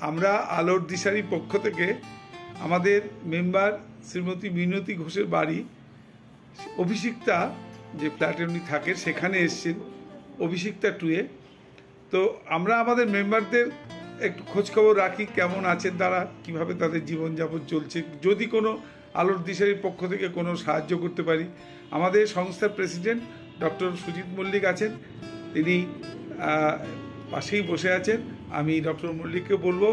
আমরা আলোর দিশারির পক্ষ থেকে আমাদের মেম্বার শ্রীমতী মিনতি ঘোষের বাড়ি অভিষিক্তা যে ফ্ল্যাটে উনি থাকে সেখানে এসছেন, অভিষিক্তা 2-এ। তো আমরা আমাদের মেম্বারদের একটু খোঁজখবর রাখি, কেমন আছেন তারা, কিভাবে তাদের জীবনযাপন চলছে, যদি কোনো আলোর দিশারির পক্ষ থেকে কোনো সাহায্য করতে পারি। আমাদের সংস্থার প্রেসিডেন্ট ডক্টর সুজিত মল্লিক আছেন, তিনি পাশেই বসে আছেন। আমি ডক্টর মল্লিককে বলবো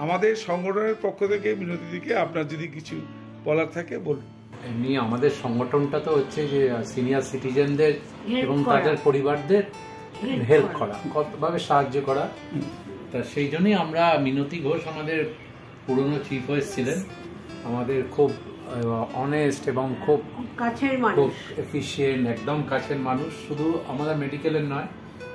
আমাদের সংগঠনের পক্ষ থেকে মিনতিদিকে আপনার যদি কিছু বলার থাকে বলুন। এমনি আমাদের সংগঠনটা তো হচ্ছে যে সিনিয়র সিটিজেনদের এবং তাদের পরিবারদের হেল্প করা, কতভাবে সাহায্য করা। তা সেই জন্যই আমরা মিনতি ঘোষ আমাদের পুরনো চিফ হুইপ ছিলেন, আমাদের খুব অনেস্ট এবং খুব কাছের মানুষ, খুব এফিশিয়েন্ট, একদম কাছের মানুষ। শুধু আমাদের মেডিকেলের নয়,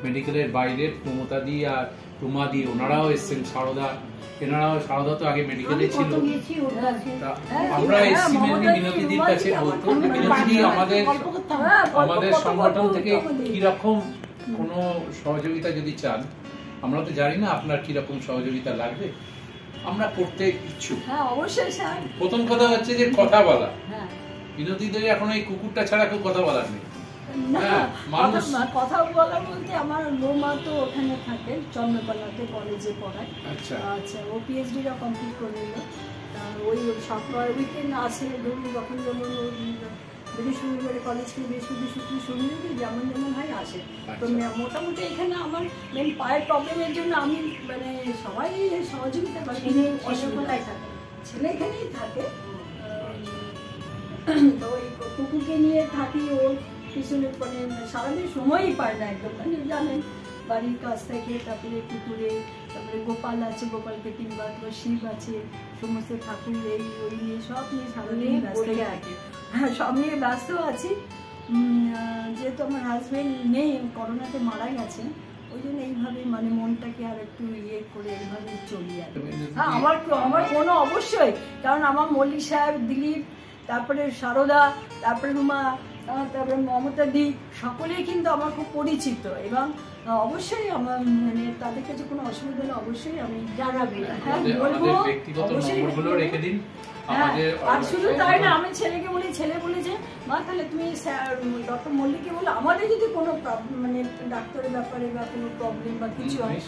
মেডিকেলের বাইরের মমতাদি আর রুমাদি ওনারাও এসছেন, সারদা তো আগে মেডিকেলে ছিল। আমরা এসছি মিনতিদির কাছে বলতো মিনতিদি আমাদের সংগঠন থেকে কিরকম কোনো সহযোগিতা যদি চান, আমরা তো জানি না আপনার কিরকম সহযোগিতা লাগবে, আমরা করতে ইচ্ছুক। অবশ্যই স্যার। প্রথম কথা হচ্ছে যে কথা বলা, বিনোদীদের এখন এই কুকুরটা ছাড়া কেউ কথা বলার নেই। কথা বলা বলতে আমার বৌমা তো ওখানে থাকে চন্দ্রকোনাতে কলেজে পড়ায়। আচ্ছা, ও পিএইচডিটা কমপ্লিট করে নিল। ওই সপ্তাহ উইকেন্ড আসে, ধরুন যখন যেমন বৃহস্পতিবারে কলেজ থেকে বৃহস্পতি শুক্র শনিবার যেমন যেমন হয় আসে। তো মোটামুটি এখানে আমার মেন পায়ের প্রবলেমের জন্য আমি মানে সবাই সহযোগিতা করি, অসুবিধায় থাকে, ছেলে এখানেই থাকে। তো ওই কুকুরকে নিয়ে থাকি, ওর পিছনে মানে সারাদিন সময়ই পায় না একদম, মানে জানেন বাড়ির কাছ থেকে, তারপরে পুকুরে, তারপরে গোপাল আছে, গোপালকে 3 বার, শিব আছে, সমস্ত ঠাকুর এই ওই নিয়ে সব নিয়ে সারাদিন ব্যস্ত থাকি। হ্যাঁ, সব নিয়ে ব্যস্ত আছি। যেহেতু আমার হাজবেন্ড নেই, করোনাতে মারা গেছে, ওই জন্য এইভাবে মানে মনটাকে আর একটু ইয়ে করে এইভাবে চলি আর। হ্যাঁ, আমার কোনো অবশ্যই, কারণ আমার মল্লিক সাহেব, দিলীপ, তারপরে সারদা, তারপরে রুমা, তারপরে মমতাদি, সকলেই কিন্তু আমার খুব পরিচিত এবং অবশ্যই আমার মানে তাদের কাছে কোনো অসুবিধা হলে অবশ্যই আমি জানাবো। হ্যাঁ, বলবো অবশ্যই রেখে দিন। আর শুধু তাই না, আমি ছেলেকে বলি, ছেলে বলেছে মা তাহলে তুমি ডক্টর মল্লিককে বলো আমাদের যদি কোনো মানে ডাক্তারের ব্যাপারে বা কোনো প্রবলেম বা কিছু হয়,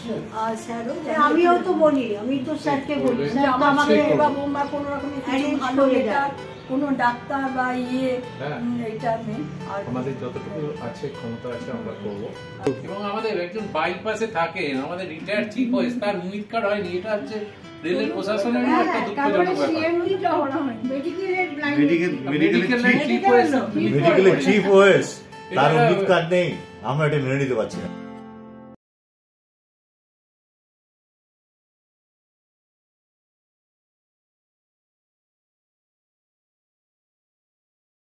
আর স্যারও, আমিও তো বলি, আমি তো স্যারকে বলি আমাকে বা বোমা কোনো রকমের কিছু ভালো এটা কোনো ডাক্তার বা এটা নেই। আর আমাদের যতটুকু আছে ক্ষমতা আছে আমরা করবো। এবং আমাদের একজন বাইপাসে থাকেন, আমাদের রিটায়ার্ড চিফ হুইপ, তার উইথ কার্ড হয়নি, এটা হচ্ছে রেলের প্রশাসনের একটা দুঃখজনক ব্যাপার। মেডিকেলের চিফ হুইপ তার উইথ কার্ড নেই, আমরা এটা মেনে নিতে পারছি না।